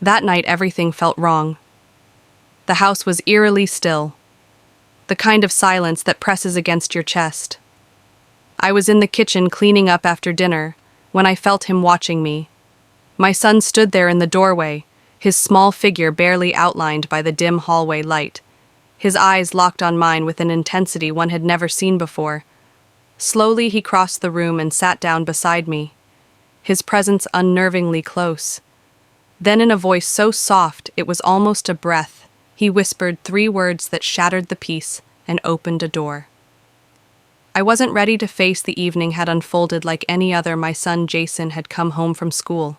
That night, everything felt wrong. The house was eerily still, the kind of silence that presses against your chest. I was in the kitchen cleaning up after dinner when I felt him watching me. My son stood there in the doorway, his small figure barely outlined by the dim hallway light, his eyes locked on mine with an intensity one had never seen before. Slowly, he crossed the room and sat down beside me, his presence unnervingly close. Then, in a voice so soft it was almost a breath, he whispered 3 words that shattered the peace and opened a door. I wasn't ready to face the evening had unfolded like any other. My son Jason had come home from school,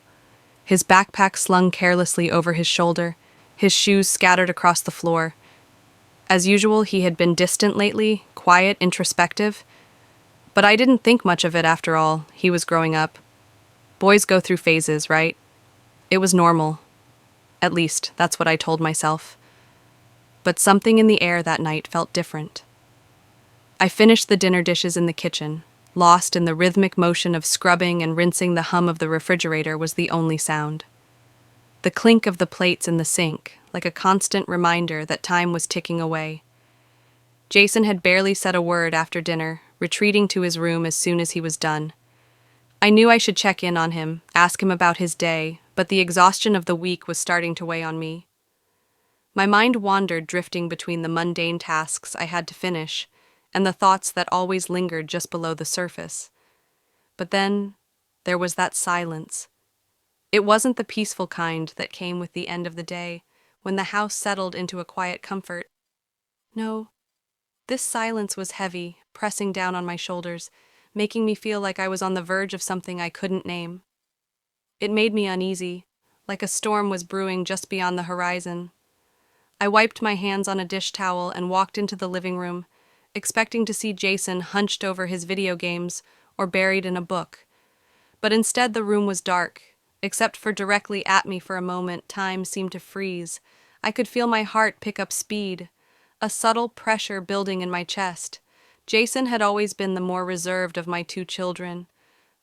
his backpack slung carelessly over his shoulder, his shoes scattered across the floor. As usual, he had been distant lately, quiet, introspective. But I didn't think much of it after all. He was growing up. Boys go through phases, right? It was normal. At least, that's what I told myself. But something in the air that night felt different. I finished the dinner dishes in the kitchen. Lost in the rhythmic motion of scrubbing and rinsing, the hum of the refrigerator was the only sound. The clink of the plates in the sink, like a constant reminder that time was ticking away. Jason had barely said a word after dinner, retreating to his room as soon as he was done. I knew I should check in on him, ask him about his day, but the exhaustion of the week was starting to weigh on me. My mind wandered, drifting between the mundane tasks I had to finish and the thoughts that always lingered just below the surface. But then, there was that silence. It wasn't the peaceful kind that came with the end of the day, when the house settled into a quiet comfort. No, this silence was heavy, pressing down on my shoulders, making me feel like I was on the verge of something I couldn't name. It made me uneasy, like a storm was brewing just beyond the horizon. I wiped my hands on a dish towel and walked into the living room, expecting to see Jason hunched over his video games or buried in a book. But instead, the room was dark. Except for directly at me for a moment, time seemed to freeze. I could feel my heart pick up speed, a subtle pressure building in my chest. Jason had always been the more reserved of my 2 children.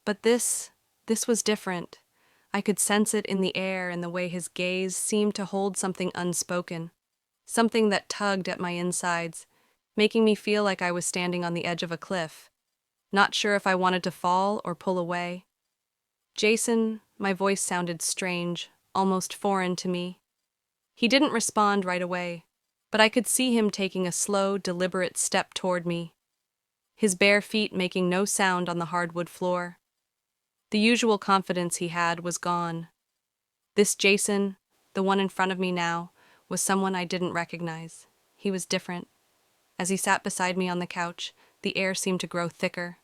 But this was different. I could sense it in the air, in the way his gaze seemed to hold something unspoken, something that tugged at my insides, making me feel like I was standing on the edge of a cliff, not sure if I wanted to fall or pull away. Jason, my voice sounded strange, almost foreign to me. He didn't respond right away, but I could see him taking a slow, deliberate step toward me, his bare feet making no sound on the hardwood floor. The usual confidence he had was gone. This Jason, the one in front of me now, was someone I didn't recognize. He was different. As he sat beside me on the couch, the air seemed to grow thicker,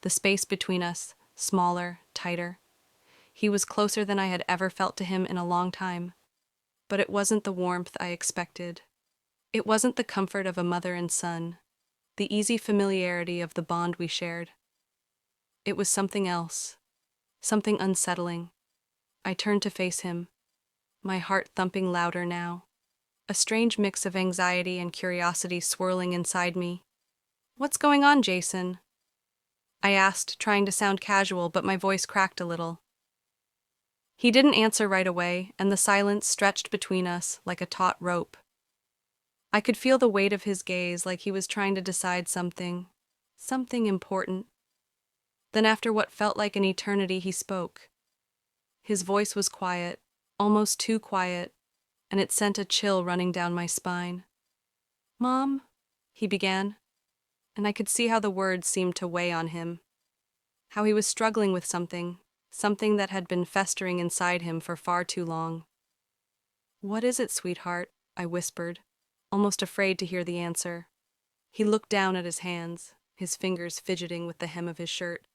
the space between us smaller, tighter. He was closer than I had ever felt to him in a long time. But it wasn't the warmth I expected. It wasn't the comfort of a mother and son, the easy familiarity of the bond we shared. It was something else, something unsettling. I turned to face him, my heart thumping louder now, a strange mix of anxiety and curiosity swirling inside me. "What's going on, Jason?" I asked, trying to sound casual, but my voice cracked a little. He didn't answer right away, and the silence stretched between us like a taut rope. I could feel the weight of his gaze, like he was trying to decide something important. Then, after what felt like an eternity, he spoke. His voice was quiet, almost too quiet, and it sent a chill running down my spine. "Mom," he began, and I could see how the words seemed to weigh on him, how he was struggling with something that had been festering inside him for far too long. "What is it, sweetheart?" I whispered, almost afraid to hear the answer. He looked down at his hands, his fingers fidgeting with the hem of his shirt.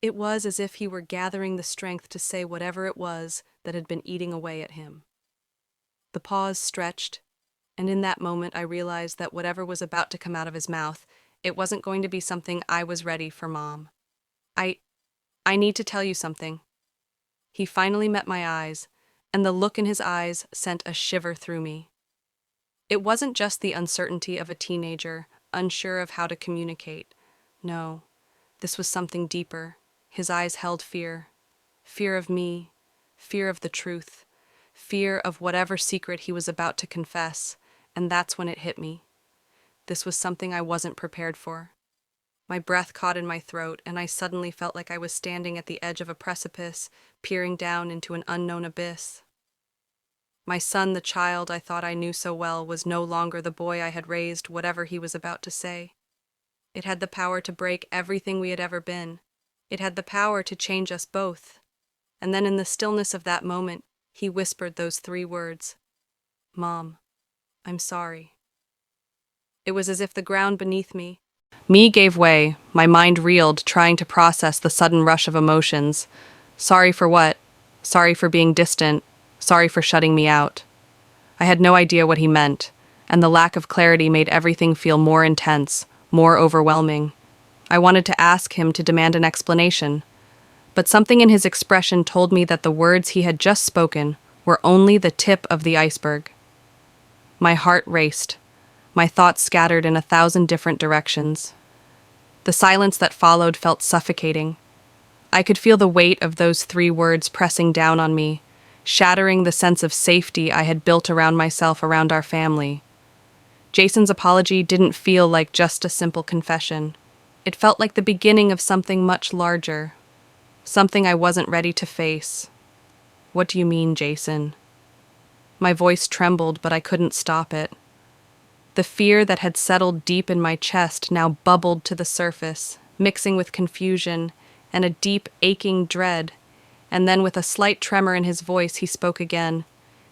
It was as if he were gathering the strength to say whatever it was that had been eating away at him. The pause stretched, and in that moment I realized that whatever was about to come out of his mouth, it wasn't going to be something I was ready for, Mom. I need to tell you something." He finally met my eyes, and the look in his eyes sent a shiver through me. It wasn't just the uncertainty of a teenager, unsure of how to communicate. No, this was something deeper. His eyes held fear. Fear of me, fear of the truth, fear of whatever secret he was about to confess, and that's when it hit me. This was something I wasn't prepared for. My breath caught in my throat, and I suddenly felt like I was standing at the edge of a precipice, peering down into an unknown abyss. My son, the child I thought I knew so well, was no longer the boy I had raised, whatever he was about to say. It had the power to break everything we had ever been. It had the power to change us both. And then in the stillness of that moment, he whispered those 3 words, "Mom, I'm sorry." It was as if the ground beneath me gave way, my mind reeled, trying to process the sudden rush of emotions. Sorry for what? Sorry for being distant. Sorry for shutting me out. I had no idea what he meant, and the lack of clarity made everything feel more intense, more overwhelming. I wanted to ask him to demand an explanation, but something in his expression told me that the words he had just spoken were only the tip of the iceberg. My heart raced. My thoughts scattered in 1,000 different directions. The silence that followed felt suffocating. I could feel the weight of those 3 words pressing down on me, shattering the sense of safety I had built around myself, around our family. Jason's apology didn't feel like just a simple confession. It felt like the beginning of something much larger, something I wasn't ready to face. "What do you mean, Jason?" My voice trembled, but I couldn't stop it. The fear that had settled deep in my chest now bubbled to the surface, mixing with confusion and a deep, aching dread. And then, with a slight tremor in his voice, he spoke again,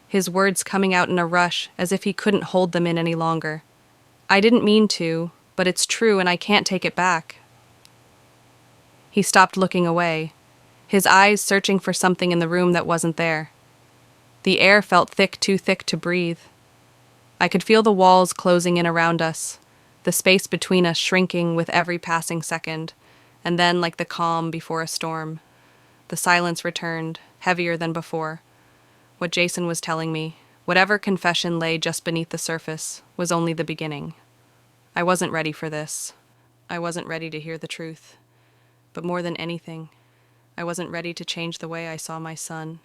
his words coming out in a rush, as if he couldn't hold them in any longer. "I didn't mean to, but it's true and I can't take it back." He stopped looking away, his eyes searching for something in the room that wasn't there. The air felt thick, too thick to breathe. I could feel the walls closing in around us, the space between us shrinking with every passing second, and then, like the calm before a storm, the silence returned, heavier than before. What Jason was telling me, whatever confession lay just beneath the surface, was only the beginning. I wasn't ready for this. I wasn't ready to hear the truth. But more than anything, I wasn't ready to change the way I saw my son.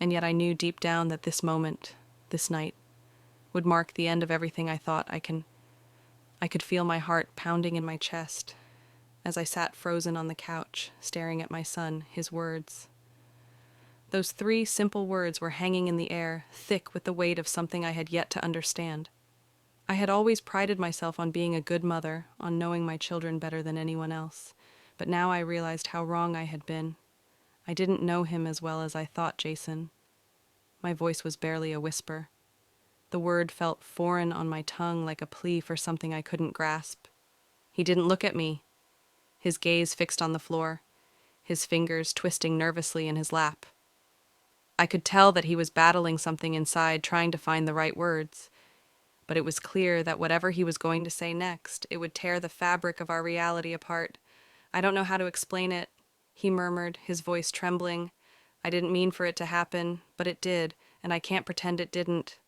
And yet I knew deep down that this moment, this night, would mark the end of everything I thought. I could feel my heart pounding in my chest as I sat frozen on the couch, staring at my son, his words. Those 3 simple words were hanging in the air, thick with the weight of something I had yet to understand. I had always prided myself on being a good mother, on knowing my children better than anyone else, but now I realized how wrong I had been. I didn't know him as well as I thought Jason. My voice was barely a whisper. The word felt foreign on my tongue, like a plea for something I couldn't grasp. He didn't look at me, his gaze fixed on the floor, his fingers twisting nervously in his lap. I could tell that he was battling something inside, trying to find the right words, but it was clear that whatever he was going to say next, it would tear the fabric of our reality apart. "I don't know how to explain it," he murmured, his voice trembling. "I didn't mean for it to happen, but it did, and I can't pretend it didn't."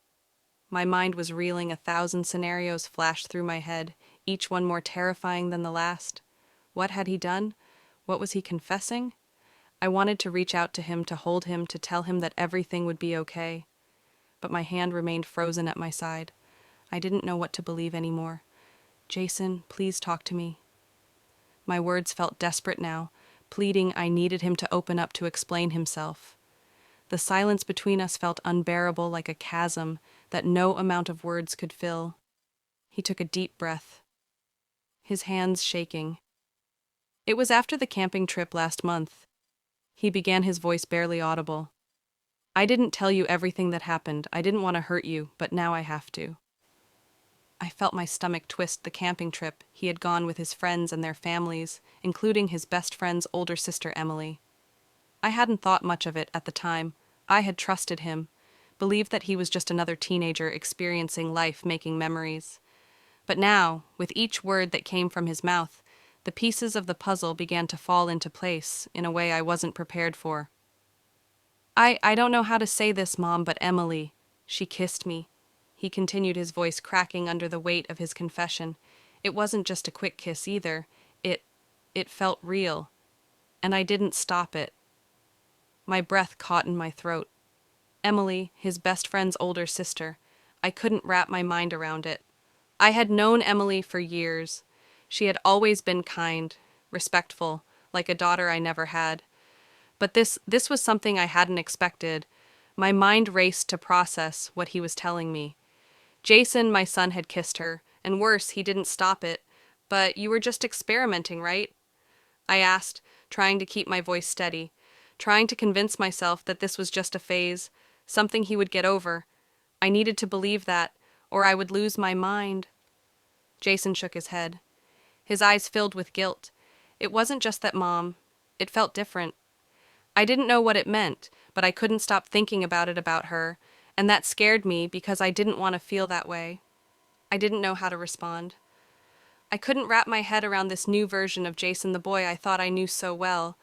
My mind was reeling, 1,000 scenarios flashed through my head, each one more terrifying than the last. What had he done? What was he confessing? I wanted to reach out to him, to hold him, to tell him that everything would be okay. But my hand remained frozen at my side. I didn't know what to believe anymore. "Jason, please talk to me." My words felt desperate now, pleading I needed him to open up, to explain himself. The silence between us felt unbearable, like a chasm that no amount of words could fill. He took a deep breath, his hands shaking. "It was after the camping trip last month." He began, his voice barely audible. "I didn't tell you everything that happened. I didn't want to hurt you, but now I have to." I felt my stomach twist. The camping trip. He had gone with his friends and their families, including his best friend's older sister, Emily. I hadn't thought much of it at the time. I had trusted him, believed that he was just another teenager experiencing life, making memories. But now, with each word that came from his mouth, the pieces of the puzzle began to fall into place in a way I wasn't prepared for. I don't know how to say this, Mom, but Emily, she kissed me." He continued, his voice cracking under the weight of his confession. "It wasn't just a quick kiss either. It felt real. And I didn't stop it." My breath caught in my throat. Emily, his best friend's older sister. I couldn't wrap my mind around it. I had known Emily for years. She had always been kind, respectful, like a daughter I never had. But this was something I hadn't expected. My mind raced to process what he was telling me. Jason, my son, had kissed her, and worse, he didn't stop it. But you were just experimenting, right? I asked, trying to keep my voice steady, trying to convince myself that this was just a phase, something he would get over. I needed to believe that, or I would lose my mind. Jason shook his head. His eyes filled with guilt. It wasn't just that, Mom. It felt different. I didn't know what it meant, but I couldn't stop thinking about it about her, and that scared me because I didn't want to feel that way. I didn't know how to respond. I couldn't wrap my head around this new version of Jason, the boy I thought I knew so well,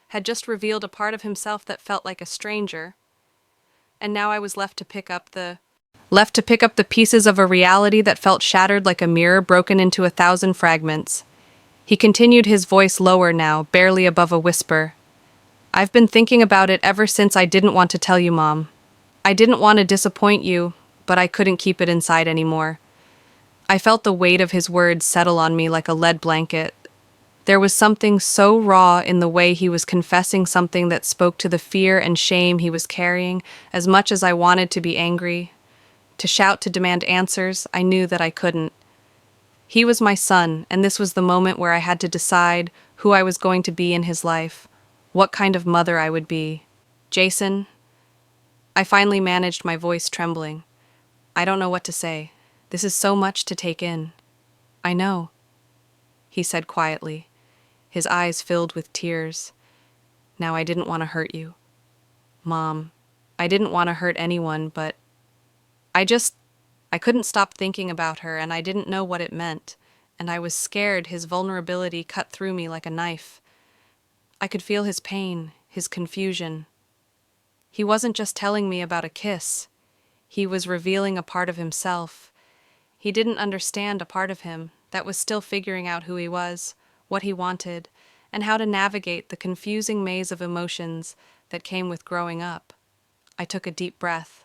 had just revealed a part of himself that felt like a stranger. And now I was left to pick up the pieces of a reality that felt shattered like a mirror broken into 1,000 fragments. He continued, his voice lower now, barely above a whisper. I've been thinking about it ever since. I didn't want to tell you, Mom. I didn't want to disappoint you, but I couldn't keep it inside anymore. I felt the weight of his words settle on me like a lead blanket. There was something so raw in the way he was confessing something that spoke to the fear and shame he was carrying. As much as I wanted to be angry, to shout, to demand answers, I knew that I couldn't. He was my son, and this was the moment where I had to decide who I was going to be in his life, what kind of mother I would be. Jason, I finally managed, my voice trembling. I don't know what to say. This is so much to take in. I know, he said quietly, his eyes filled with tears. Now, I didn't want to hurt you. Mom, I didn't want to hurt anyone, but I couldn't stop thinking about her, and I didn't know what it meant, and I was scared. His vulnerability cut through me like a knife. I could feel his pain, his confusion. He wasn't just telling me about a kiss. He was revealing a part of himself. He didn't understand a part of him that was still figuring out who he was, what he wanted, and how to navigate the confusing maze of emotions that came with growing up. I took a deep breath,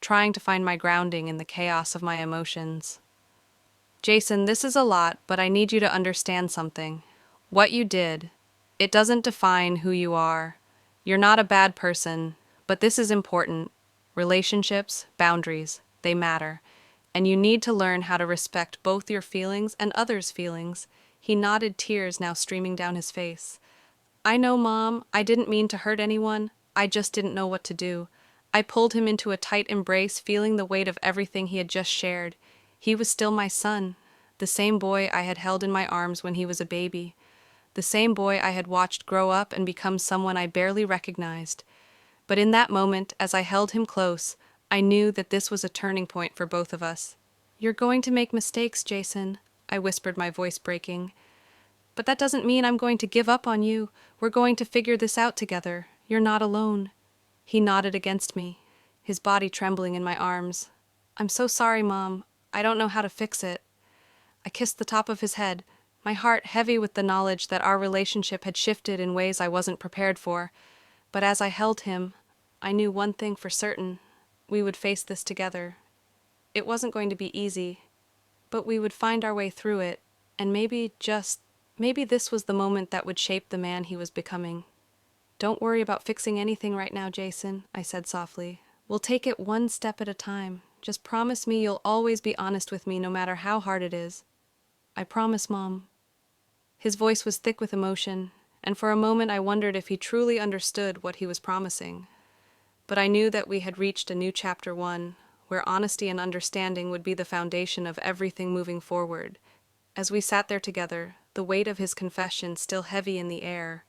trying to find my grounding in the chaos of my emotions. Jason, this is a lot, but I need you to understand something. What you did, it doesn't define who you are. You're not a bad person, but this is important. Relationships, boundaries, they matter. And you need to learn how to respect both your feelings and others' feelings. He nodded, tears now streaming down his face. I know, Mom, I didn't mean to hurt anyone. I just didn't know what to do. I pulled him into a tight embrace, feeling the weight of everything he had just shared. He was still my son, the same boy I had held in my arms when he was a baby, the same boy I had watched grow up and become someone I barely recognized. But in that moment, as I held him close, I knew that this was a turning point for both of us. You're going to make mistakes, Jason, I whispered, my voice breaking. But that doesn't mean I'm going to give up on you. We're going to figure this out together. You're not alone. He nodded against me, his body trembling in my arms. I'm so sorry, Mom. I don't know how to fix it. I kissed the top of his head, my heart heavy with the knowledge that our relationship had shifted in ways I wasn't prepared for. But as I held him, I knew one thing for certain. We would face this together. It wasn't going to be easy, but we would find our way through it, and maybe this was the moment that would shape the man he was becoming. Don't worry about fixing anything right now, Jason, I said softly. We'll take it one step at a time. Just promise me you'll always be honest with me no matter how hard it is. I promise, Mom. His voice was thick with emotion, and for a moment I wondered if he truly understood what he was promising. But I knew that we had reached a new chapter 1, where honesty and understanding would be the foundation of everything moving forward. As we sat there together, the weight of his confession still heavy in the air,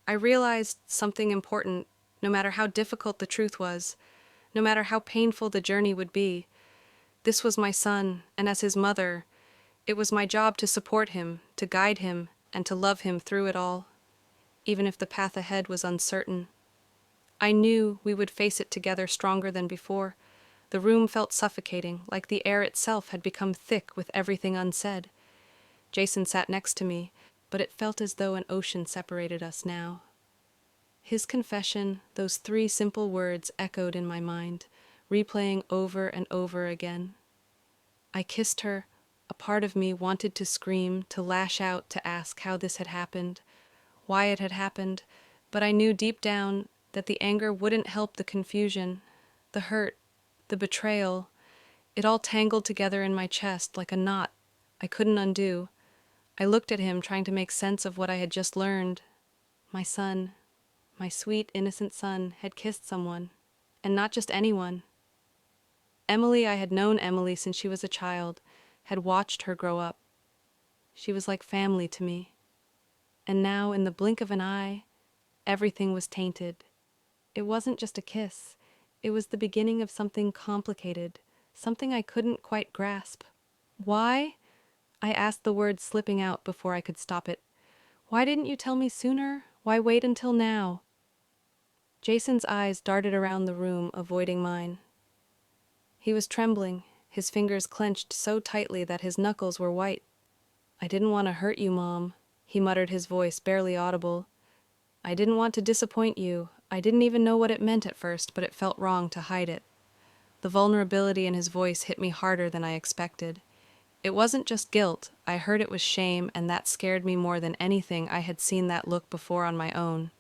I realized something important. No matter how difficult the truth was, no matter how painful the journey would be, this was my son, and as his mother, it was my job to support him, to guide him, and to love him through it all, even if the path ahead was uncertain. I knew we would face it together, stronger than before. The room felt suffocating, like the air itself had become thick with everything unsaid. Jason sat next to me, but it felt as though an ocean separated us now. His confession, those three simple words echoed in my mind, replaying over and over again. I kissed her. A part of me wanted to scream, to lash out, to ask how this had happened, why it had happened, but I knew deep down that the anger wouldn't help the confusion, the hurt, the betrayal. It all tangled together in my chest like a knot I couldn't undo. I looked at him, trying to make sense of what I had just learned. My son, my sweet, innocent son, had kissed someone, and not just anyone. Emily, I had known Emily since she was a child, had watched her grow up. She was like family to me. And now, in the blink of an eye, everything was tainted. It wasn't just a kiss. It was the beginning of something complicated, something I couldn't quite grasp. Why? I asked, the words slipping out before I could stop it. Why didn't you tell me sooner? Why wait until now? Jason's eyes darted around the room, avoiding mine. He was trembling, his fingers clenched so tightly that his knuckles were white. I didn't want to hurt you, Mom, he muttered, his voice barely audible. I didn't want to disappoint you. I didn't even know what it meant at first, but it felt wrong to hide it. The vulnerability in his voice hit me harder than I expected. It wasn't just guilt. I heard it was shame, and that scared me more than anything I had seen that look before on my own.